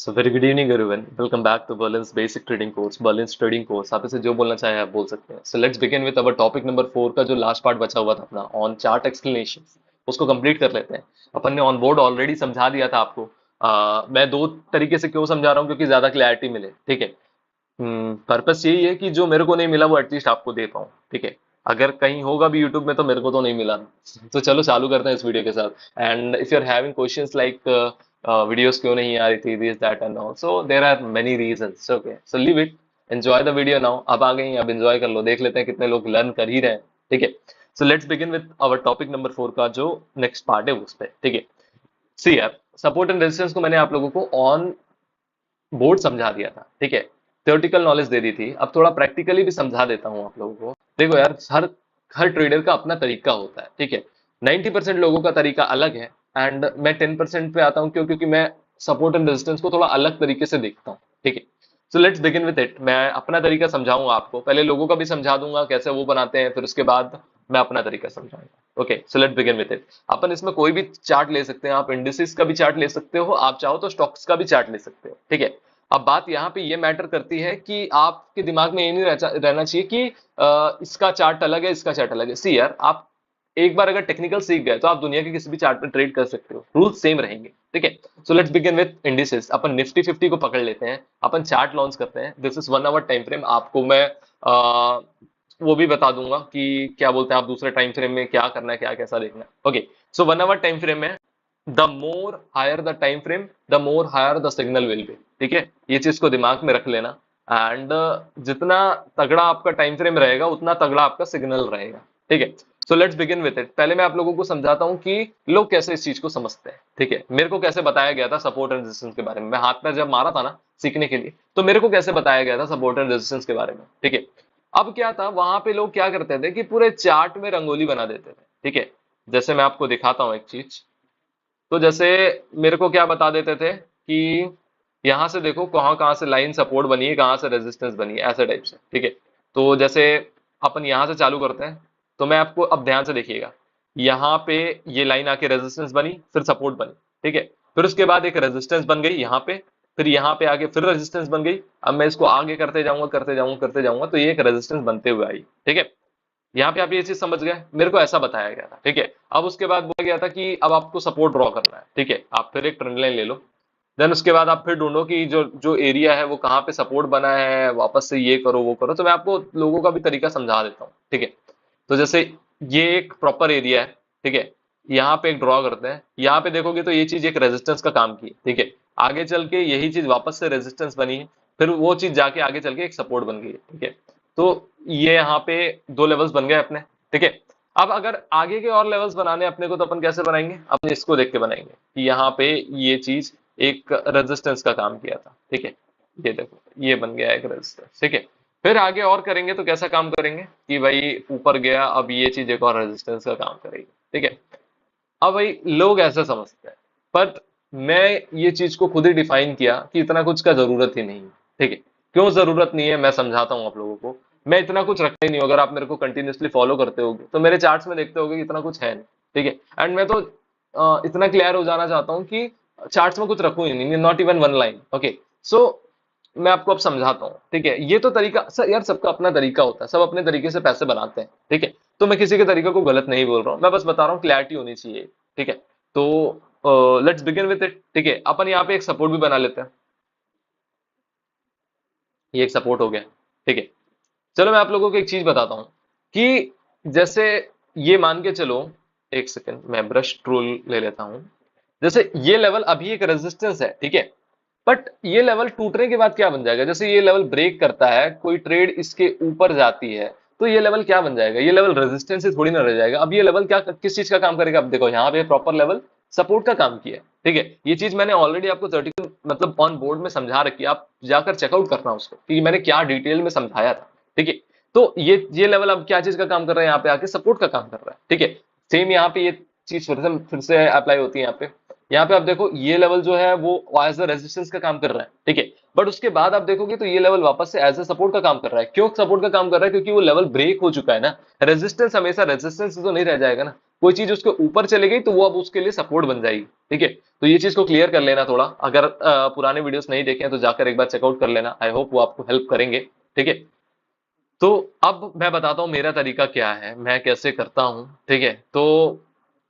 So very good evening everyone, welcome back to Berlin's basic trading course, Berlin's trading course. आप इसे जो बोलना चाहे आप बोल सकते हैं। So let's begin with our topic number 4 का जो लास्ट पार्ट बचा हुआ था अपना ऑन चार्ट एक्सप्लेनेशन, उसको कंप्लीट कर लेते हैं। अपन ने ऑन बोर्ड ऑलरेडी समझा दिया था आपको। मैं दो तरीके से क्यों समझा रहा हूँ, क्योंकि ज्यादा क्लैरिटी मिले। ठीक है, पर्पस यही है कि जो मेरे को नहीं मिला वो एटलीस्ट आपको दे पाऊँ। ठीक है, अगर कहीं होगा भी यूट्यूब में तो मेरे को तो नहीं मिला। तो चलो चालू करते हैं इस वीडियो के साथ। And if you are having questions like videos क्यों नहीं आ रही थी, this that and all, so there are many reasons. Okay, so leave it, enjoy the video now. अब आ गई, अब एंजॉय कर लो। देख लेते हैं कितने लोग लर्न कर ही रहे हैं। ठीक है, so let's begin with our topic number 4 का जो नेक्स्ट पार्ट है उस पे। ठीक है, सी यार, सपोर्ट एंड रेजिस्टेंस को मैंने आप लोगों को ऑन बोर्ड समझा दिया था। ठीक है, थियोरेटिकल नॉलेज दे दी थी। अब थोड़ा प्रैक्टिकली भी समझा देता हूँ आप लोगों को। देखो यार, हर हर ट्रेडर का अपना तरीका होता है। ठीक है, 90% लोगों का तरीका अलग है एंड मैं 10% पे आता हूँ। क्यों? क्योंकि मैं सपोर्ट एंड रेजिस्टेंस को थोड़ा अलग तरीके से देखता हूँ। ठीक है, so let's begin with it. मैं अपना तरीका समझाऊंगा आपको, पहले लोगों का भी समझा दूंगा कैसे वो बनाते हैं, फिर उसके बाद मैं अपना तरीका समझाऊंगा। Okay, so let's begin with it. अपन इसमें कोई भी चार्ट ले सकते हैं। आप इंडिसेस का भी चार्ट ले सकते हो, आप चाहो तो स्टॉक्स का भी चार्ट ले सकते हो। ठीक है, अब बात यहाँ पे ये मैटर करती है कि आपके दिमाग में ये नहीं रहना चाहिए कि इसका चार्ट अलग है, इसका चार्ट अलग है। सी यार, आप एक बार अगर टेक्निकल सीख गए तो आप दुनिया के किसी भी चार्ट पे ट्रेड कर सकते हो, रूल्स सेम रहेंगे। ठीक है, so let's begin with indices. Upon Nifty 50 को पकड़ लेते हैं, अपन चार्ट लॉन्च करते हैं। This is 1 hour time frame. आपको मैं वो भी बता दूंगा कि क्या बोलते हैं आप दूसरे टाइम फ्रेम में क्या करना है, क्या कैसा देखना है। Okay, so 1 hour time frame में the more higher the time frame, the more higher the signal will be. ठीक है, ये चीज को दिमाग में रख लेना। एंड जितना तगड़ा आपका टाइम फ्रेम रहेगा उतना तगड़ा आपका सिग्नल रहेगा। ठीक है, so let's begin with it. पहले मैं आप लोगों को समझाता हूँ कि लोग कैसे इस चीज को समझते हैं। ठीक है, मेरे को कैसे बताया गया था सपोर्ट एंड रेजिस्टेंस के बारे में। मैं हाथ पैर जब मारा था ना सीखने के लिए, तो मेरे को कैसे बताया गया था सपोर्ट एंड रेजिस्टेंस के बारे में। ठीक है, अब क्या था, वहां पे लोग क्या करते थे कि पूरे चार्ट में रंगोली बना देते थे। ठीक है, जैसे मैं आपको दिखाता हूँ एक चीज। तो जैसे मेरे को क्या बता देते थे कि यहां से देखो कहाँ कहाँ से लाइन सपोर्ट बनी है, कहाँ से रेजिस्टेंस बनी है, ऐसे टाइप से। ठीक है, तो जैसे अपन यहां से चालू करते हैं, तो मैं आपको अब ध्यान से देखिएगा। यहाँ पे ये लाइन आके रेजिस्टेंस बनी, फिर सपोर्ट बनी। ठीक है, फिर उसके बाद एक रेजिस्टेंस बन गई यहाँ पे, फिर यहाँ पे आके फिर रेजिस्टेंस बन गई। अब मैं इसको आगे करते जाऊंगा करते जाऊंगा करते जाऊंगा, तो ये एक रेजिस्टेंस बनते हुए आई। ठीक है, यहाँ पे आप ये चीज समझ गए, मेरे को ऐसा बताया गया था। ठीक है, अब उसके बाद बोला गया था कि अब आपको सपोर्ट ड्रॉ करना है। ठीक है, आप फिर एक ट्रेंड लाइन ले लो। देन उसके बाद आप फिर ढूंढो कि जो जो एरिया है वो कहाँ पे सपोर्ट बना है, वापस से ये करो वो करो। तो मैं आपको लोगों का भी तरीका समझा देता हूँ। ठीक है, तो जैसे ये एक प्रॉपर एरिया है। ठीक है, यहाँ पे एक ड्रॉ करते हैं, यहाँ पे देखोगे तो ये चीज एक रेजिस्टेंस का काम की है। ठीक है, आगे चल के यही चीज वापस से रेजिस्टेंस बनी है, फिर वो चीज जाके आगे चल के एक सपोर्ट बन गई है। ठीक है, तो ये यहाँ पे दो लेवल्स बन गए अपने। ठीक है, अब अगर आगे के और लेवल्स बनाने अपने को, तो अपन कैसे बनाएंगे, अपन इसको देख के बनाएंगे कि यहाँ पे ये चीज एक रेजिस्टेंस का काम किया था। ठीक है, ये देखो ये बन गया एक रेजिस्टेंस। ठीक है, फिर आगे और करेंगे तो कैसा काम करेंगे कि भाई ऊपर गया, अब ये चीज एक और रेजिस्टेंस का काम करेगी। ठीक है, अब भाई लोग ऐसा समझते हैं, बट मैं ये चीज को खुद ही डिफाइन किया कि इतना कुछ का जरूरत ही नहीं है। ठीक है, क्यों जरूरत नहीं है मैं समझाता हूँ आप लोगों को। मैं इतना कुछ रखता ही नहीं हूं। अगर आप मेरे को कंटिन्यूअसली फॉलो करते होगे तो मेरे चार्ट्स में देखते होगे कि इतना कुछ है नहीं। ठीक है, एंड मैं तो इतना क्लियर हो जाना चाहता हूँ कि चार्ट्स में कुछ रखूं ही नहीं, not even one line. Okay, so मैं आपको अब समझाता हूँ। ठीक है, ये तो तरीका सर यार, सबका अपना तरीका होता है, सब अपने तरीके से पैसे बनाते हैं। ठीक है, तो मैं किसी के तरीके को गलत नहीं बोल रहा हूँ, मैं बस बता रहा हूँ क्लैरिटी होनी चाहिए। ठीक है, तो लेट्स बिगिन विद इट। ठीक है, अपन यहाँ पे एक सपोर्ट भी बना लेते हैं। ये एक सपोर्ट हो गया। ठीक है, चलो मैं आप लोगों को एक चीज बताता हूँ कि जैसे ये मान के चलो, एक सेकंड मैं ब्रश टूल ले लेता हूँ। जैसे ये लेवल अभी एक रेजिस्टेंस है। ठीक है, बट ये लेवल टूटने के बाद क्या बन जाएगा, जैसे ये लेवल ब्रेक करता है, कोई ट्रेड इसके ऊपर जाती है, तो ये लेवल क्या बन जाएगा, ये लेवल रेजिस्टेंस से थोड़ी ना रह जाएगा। अब ये लेवल क्या किस चीज का काम करेगा, अब देखो यहाँ पे प्रॉपर लेवल सपोर्ट का काम किया है। ठीक है, ये चीज मैंने ऑलरेडी आपको 30 मतलब ऑन बोर्ड में समझा रखी है, आप जाकर चेकआउट करना उसको कि मैंने क्या डिटेल में समझाया था। ठीक है, तो ये लेवल अब क्या चीज का काम कर रहा है, यहाँ पे आके सपोर्ट का काम कर रहा है। ठीक है, सेम यहाँ पे ये चीज फिर से अप्लाई होती है यहाँ पे। यहाँ पे आप देखो ये लेवल जो है वो एज अ रेजिस्टेंस का काम कर रहा है। ठीक है, बट उसके बाद आप देखोगे तो ये लेवल वापस से एज अ सपोर्ट का काम कर रहा है। क्यों सपोर्ट का काम कर रहा है, क्योंकि वो लेवल ब्रेक हो चुका है ना। रेजिस्टेंस हमेशा रेजिस्टेंस तो नहीं रह जाएगा ना, कोई चीज उसके ऊपर चली गई तो वो अब उसके लिए सपोर्ट बन जाएगी। ठीक है, तो ये चीज को क्लियर कर लेना थोड़ा। अगर पुराने वीडियोस नहीं देखे हैं तो जाकर एक बार चेकआउट कर लेना, आई होप वो आपको हेल्प करेंगे। ठीक है, तो अब मैं बताता हूँ मेरा तरीका क्या है, मैं कैसे करता हूँ। ठीक है, तो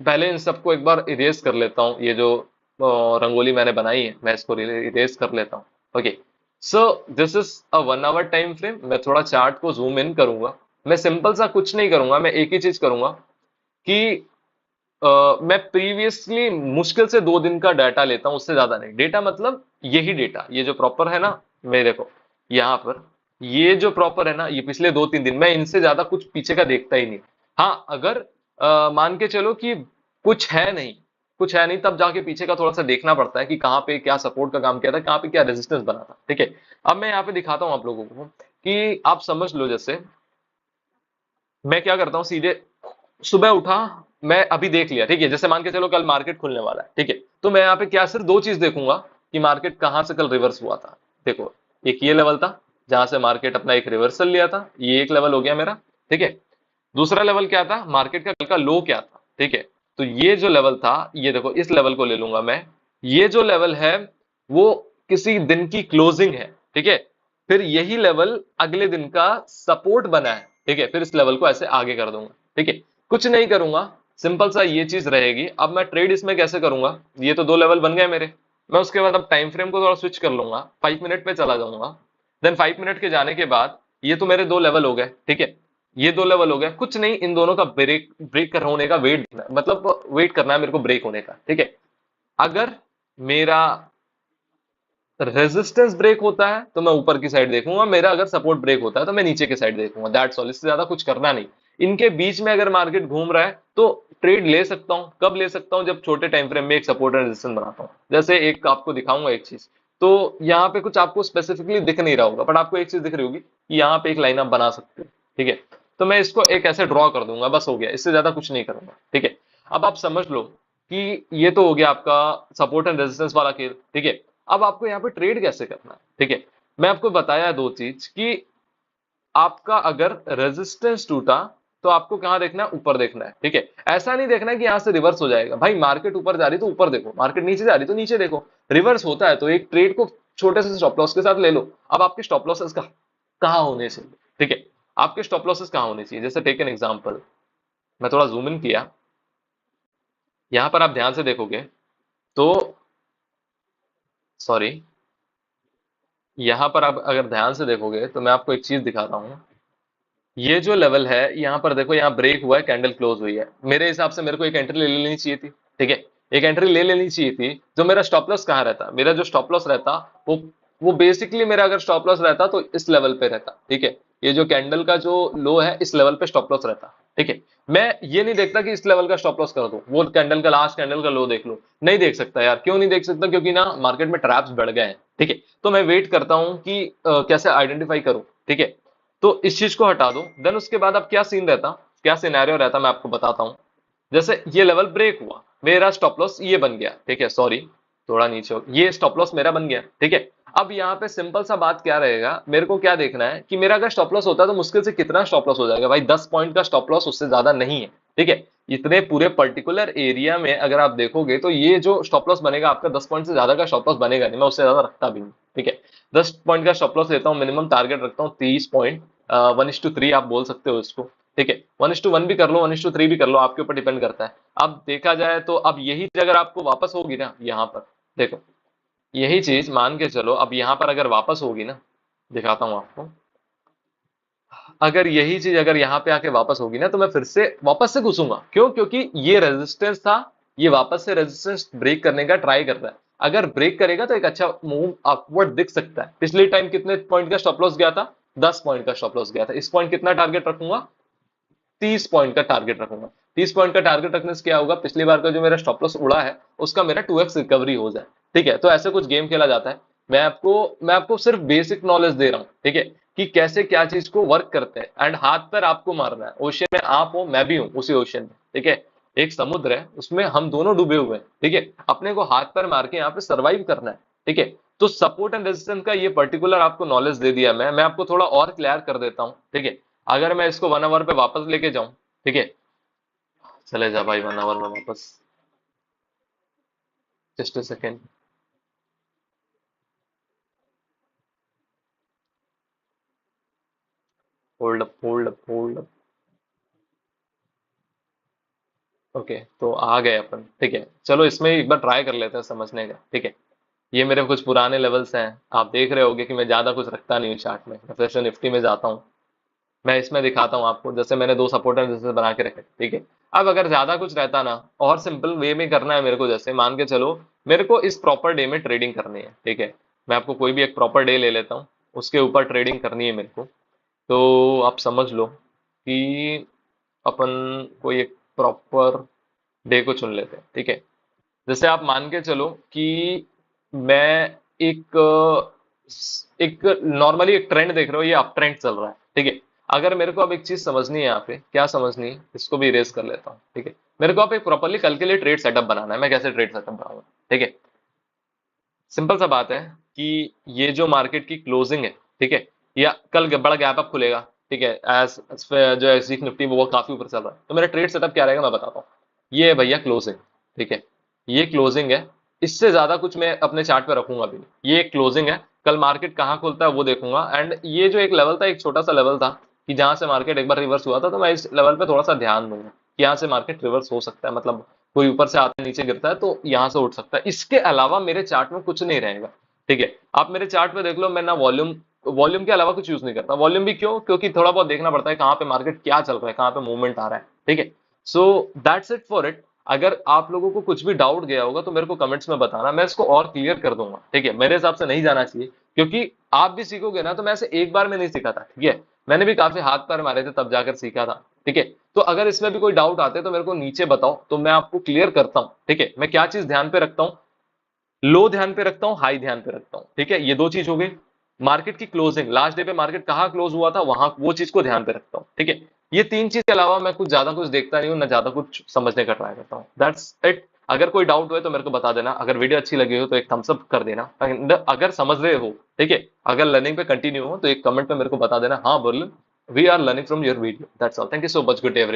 पहले इन सबको एक बार इरेज कर लेता हूँ। ये जो रंगोली मैंने बनाई है मैं इसको इरेज कर लेता हूँ। Okay, so this is a 1 hour time frame. मैं थोड़ा चार्ट को जूम इन करूंगा। मैं सिंपल सा कुछ नहीं करूंगा, मैं एक ही चीज करूंगा कि मैं प्रीवियसली मुश्किल से 2 दिन का डाटा लेता हूं, उससे ज्यादा नहीं। डेटा मतलब यही डेटा, ये जो प्रॉपर है ना मेरे को यहाँ पर, ये जो प्रॉपर है ना, ये पिछले 2-3 दिन, मैं इनसे ज्यादा कुछ पीछे का देखता ही नहीं। हाँ, अगर मान के चलो कि कुछ है नहीं, कुछ है नहीं, तब जाके पीछे का थोड़ा सा देखना पड़ता है कि कहाँ पे क्या सपोर्ट का काम किया था, कहाँ पे क्या रेजिस्टेंस बना था। ठीक है, अब मैं यहाँ पे दिखाता हूँ आप लोगों को कि आप समझ लो। जैसे मैं क्या करता हूँ, सीधे सुबह उठा, मैं अभी देख लिया। ठीक है, जैसे मान के चलो कल मार्केट खुलने वाला है। ठीक है, तो मैं यहाँ पे क्या सिर्फ 2 चीज देखूंगा कि मार्केट कहां से कल रिवर्स हुआ था। देखो, एक ये लेवल था जहां से मार्केट अपना एक रिवर्सल लिया था, ये एक लेवल हो गया मेरा। ठीक है, दूसरा लेवल क्या था, मार्केट का कल का लो क्या था। ठीक है, तो ये जो लेवल था, ये देखो, इस लेवल को ले लूंगा मैं। ये जो लेवल है वो किसी दिन की क्लोजिंग है। ठीक है, फिर यही लेवल अगले दिन का सपोर्ट बना है। ठीक है, फिर इस लेवल को ऐसे आगे कर दूंगा। ठीक है, कुछ नहीं करूंगा, सिंपल सा ये चीज रहेगी। अब मैं ट्रेड इसमें कैसे करूंगा, ये तो 2 लेवल बन गए मेरे। मैं उसके बाद अब टाइम फ्रेम को थोड़ा स्विच कर लूंगा, 5 मिनट पे चला जाऊंगा। देन 5 मिनट के जाने के बाद ये तो मेरे 2 लेवल हो गए। ठीक है, ये 2 लेवल हो गया, कुछ नहीं, इन दोनों का ब्रेक ब्रेक कर होने का वेट, मतलब वेट करना है मेरे को ब्रेक होने का। ठीक है, अगर मेरा रेजिस्टेंस ब्रेक होता है तो मैं ऊपर की साइड देखूंगा, मेरा अगर सपोर्ट ब्रेक होता है तो मैं नीचे की साइड देखूंगा। दैट्स ऑल, इससे ज्यादा कुछ करना नहीं। इनके बीच में अगर मार्केट घूम रहा है तो ट्रेड ले सकता हूं। कब ले सकता हूं, जब छोटे टाइम फ्रेम में एक सपोर्ट एंड रेजिस्टेंस बनाता हूं। जैसे एक आपको दिखाऊंगा एक चीज, तो यहाँ पे कुछ आपको स्पेसिफिकली दिख नहीं रहा होगा, बट आपको एक चीज दिख रही होगी कि यहाँ पे एक लाइन आप बना सकते हो। ठीक है, तो मैं इसको एक ऐसे ड्रॉ कर दूंगा, बस हो गया, इससे ज्यादा कुछ नहीं करूंगा। ठीक है, अब आप समझ लो कि ये तो हो गया आपका सपोर्ट एंड रेजिस्टेंस वाला खेल। ठीक है, अब आपको यहाँ पे ट्रेड कैसे करना है। ठीक है, मैं आपको बताया 2 चीज कि आपका अगर रेजिस्टेंस टूटा तो आपको कहां देखना है, ऊपर देखना है। ठीक है, ऐसा नहीं देखना है कि यहां से रिवर्स हो जाएगा। भाई मार्केट ऊपर जा रही तो ऊपर देखो, मार्केट नीचे जा रही तो नीचे देखो। रिवर्स होता है तो एक ट्रेड को छोटे से स्टॉप लॉस के साथ ले लो। अब आपके स्टॉप लॉसेस का कहाँ होने चाहिए। ठीक है, आपके स्टॉप लॉसेस कहाँ होने चाहिए, जैसे टेक एन एग्जांपल, मैं थोड़ा जूम इन किया, यहां पर आप ध्यान से देखोगे तो, सॉरी, यहां पर आप अगर ध्यान से देखोगे तो मैं आपको एक चीज दिखाता हूं। ये जो लेवल है यहाँ पर देखो, यहाँ ब्रेक हुआ है, कैंडल क्लोज हुई है। मेरे हिसाब से मेरे को एक एंट्री ले लेनी चाहिए थी। ठीक है, एक एंट्री ले लेनी चाहिए थी। जो मेरा स्टॉप लॉस कहाँ रहता, मेरा जो स्टॉप लॉस रहता वो बेसिकली, मेरा अगर स्टॉप लॉस रहता तो इस लेवल पे रहता। ठीक है, ये जो कैंडल का जो लो है, इस लेवल पे स्टॉप लॉस रहता। ठीक है, मैं ये नहीं देखता कि इस लेवल का स्टॉप लॉस कर दो, वो कैंडल का लास्ट कैंडल का लो देख लो। नहीं देख सकता यार, क्यों नहीं देख सकता, क्योंकि ना मार्केट में ट्रैप्स बढ़ गए हैं। ठीक है, तो मैं वेट करता हूं कि कैसे आइडेंटिफाई करूं। ठीक है, तो इस चीज को हटा दो। देन उसके बाद अब क्या सीन रहता, क्या सिनेरियो रहता, मैं आपको बताता हूं। जैसे ये लेवल ब्रेक हुआ, मेरा स्टॉप लॉस ये बन गया। ठीक है, सॉरी, थोड़ा नीचे ये स्टॉप लॉस मेरा बन गया। ठीक है, अब यहाँ पे सिंपल सा बात क्या रहेगा, मेरे को क्या देखना है कि मेरा अगर स्टॉप लॉस होता है तो मुश्किल से कितना स्टॉप लॉस हो जाएगा भाई, 10 पॉइंट का स्टॉप लॉस, उससे ज्यादा नहीं है। ठीक है, इतने पूरे पर्टिकुलर एरिया में अगर आप देखोगे तो ये जो स्टॉप लॉस बनेगा आपका, 10 पॉइंट से ज्यादा का स्टॉप लॉस बनेगा नहीं, मैं उससे ज्यादा रखता भी नहीं। ठीक है, 10 पॉइंट का स्टॉप लॉस लेता हूँ, मिनिमम टारगेट रखता हूँ 30 पॉइंट। 1:3 आप बोल सकते हो इसको। ठीक है, 1:1 भी कर लो, 1:3 भी कर लो, आपके ऊपर डिपेंड करता है। अब देखा जाए तो अब यही चीज अगर आपको वापस होगी ना यहाँ पर, देखो, यही चीज मान के चलो अब यहाँ पर अगर वापस होगी ना, दिखाता हूँ आपको। अगर यही चीज अगर यहाँ पे आके वापस होगी ना, तो मैं फिर से वापस से घुसूंगा। क्यों, क्योंकि ये रेजिस्टेंस था, ये वापस से रेजिस्टेंस ब्रेक करने का ट्राई कर रहा है। अगर ब्रेक करेगा तो एक अच्छा मूव अपवर्ड दिख सकता है। पिछले टाइम कितने पॉइंट का स्टॉप लॉस गया था, 10 पॉइंट का स्टॉप लॉस गया था। इस पॉइंट कितना टारगेट रखूंगा, 30 पॉइंट का टारगेट रखूंगा। 30 पॉइंट का टारगेट रखने से क्या होगा, पिछली बार का जो मेरा स्टॉप लॉस उड़ा है उसका मेरा 2x रिकवरी हो जाए। ठीक है, तो ऐसे कुछ गेम खेला जाता है। मैं आपको सिर्फ बेसिक नॉलेज दे रहा हूँ। ठीक है, कि कैसे क्या चीज को वर्क करते हैं, एंड हाथ पर आपको मारना है। ओशियन में आप हो, मैं भी हूँ उसी ओशियन में। ठीक है, एक समुद्र है, उसमें हम दोनों डूबे हुए हैं। ठीक है, अपने को हाथ पर मार के यहाँ पे सर्वाइव करना है। ठीक है, तो सपोर्ट एंड रेजिस्टेंस का ये पर्टिकुलर आपको नॉलेज दे दिया मैं आपको थोड़ा और क्लियर कर देता हूँ। ठीक है, अगर मैं इसको 1 आवर पे वापस लेके जाऊं, ठीक है, चले जा भाई 1 आवर में वापस। Just a second. Hold up hold up hold up. Okay, तो आ गए अपन, ठीक है। चलो इसमें एक बार ट्राई कर लेते हैं समझने का, ठीक है। ये मेरे कुछ पुराने लेवल्स हैं। आप देख रहे होगे कि मैं ज्यादा कुछ रखता नहीं हूँ चार्ट में, मैं फिर से निफ्टी में जाता हूँ। मैं इसमें दिखाता हूँ आपको, जैसे मैंने दो सपोर्टर जैसे बना के रखे, ठीक है। अब अगर ज्यादा कुछ रहता ना, और सिंपल वे में करना है मेरे को, जैसे मान के चलो मेरे को इस प्रॉपर डे में ट्रेडिंग करनी है, ठीक है। मैं आपको कोई भी एक प्रॉपर डे ले लेता हूँ, उसके ऊपर ट्रेडिंग करनी है मेरे को। तो आप समझ लो कि अपन कोई एक प्रॉपर डे को चुन लेते हैं, ठीक है। जैसे आप मान के चलो कि मैं एक एक नॉर्मली एक ट्रेंड देख रहे हो, ये अप ट्रेंड चल रहा है, ठीक है। अगर मेरे को अब एक चीज समझनी है, यहाँ पे क्या समझनी है, इसको भी इरेज कर लेता हूँ, ठीक है। मेरे को अब एक प्रॉपरली कल के लिए ट्रेड सेटअप बनाना है, मैं कैसे ट्रेड सेटअप बनाऊंगा, ठीक है। सिंपल सा बात है कि ये जो मार्केट की क्लोजिंग है, ठीक है, या कल बड़ा गैप अप खुलेगा, ठीक है, एज जो एस निफ्टी वो काफी ऊपर चल रहा है, तो मेरा ट्रेड सेटअप क्या रहेगा मैं बताता हूँ। ये है भैया क्लोजिंग, ठीक है। ये क्लोजिंग है, इससे ज्यादा कुछ मैं अपने चार्ट पे रखूंगा भी नहीं। ये एक क्लोजिंग है, कल मार्केट कहाँ खुलता है वो देखूंगा। एंड ये जो एक लेवल था, एक छोटा सा लेवल था कि जहां से मार्केट एक बार रिवर्स हुआ था, तो मैं इस लेवल पे थोड़ा सा ध्यान दूंगा कि यहाँ से मार्केट रिवर्स हो सकता है, मतलब कोई ऊपर से आते नीचे गिरता है तो यहाँ से उठ सकता है। इसके अलावा मेरे चार्ट में कुछ नहीं रहेगा, ठीक है। आप मेरे चार्ट पे देख लो, मैं ना वॉल्यूम वॉल्यूम के अलावा कुछ यूज नहीं करता। वॉल्यूम भी क्यों? क्योंकि थोड़ा बहुत देखना पड़ता है कहाँ पे मार्केट क्या चल रहा है, कहाँ पे मूवमेंट आ रहा है, ठीक है। So that's it for it. अगर आप लोगों को कुछ भी डाउट गया होगा तो मेरे को कमेंट्स में बताना, मैं इसको और क्लियर कर दूंगा, ठीक है। मेरे हिसाब से नहीं जाना चाहिए, क्योंकि आप भी सीखोगे ना, तो मैं ऐसे एक बार में नहीं सीखा था, ठीक है। मैंने भी काफी हाथ पैर मारे थे तब जाकर सीखा था, ठीक है। तो अगर इसमें भी कोई डाउट आते तो मेरे को नीचे बताओ, तो मैं आपको क्लियर करता हूँ, ठीक है। मैं क्या चीज ध्यान पे रखता हूँ, लो ध्यान पे रखता हूँ, हाई ध्यान पे रखता हूँ, ठीक है। ये दो चीज हो गई। मार्केट की क्लोजिंग, लास्ट डे पे मार्केट कहाँ क्लोज हुआ था, वहां वो चीज को ध्यान पे रखता हूँ, ठीक है। ये तीन चीज के अलावा मैं कुछ ज्यादा कुछ देखता नहीं हूँ, ना ज्यादा कुछ समझने का ट्राई करता हूँ। That's it. अगर कोई डाउट हुए तो मेरे को बता देना। अगर वीडियो अच्छी लगी हो तो एक थम्स अप कर देना। अगर समझ रहे हो, ठीक है, अगर लर्निंग पे कंटिन्यू हो तो एक कमेंट पे मेरे को बता देना, हाँ बोल, we are learning from your video. That's all. Thank you so much. Good day everyone.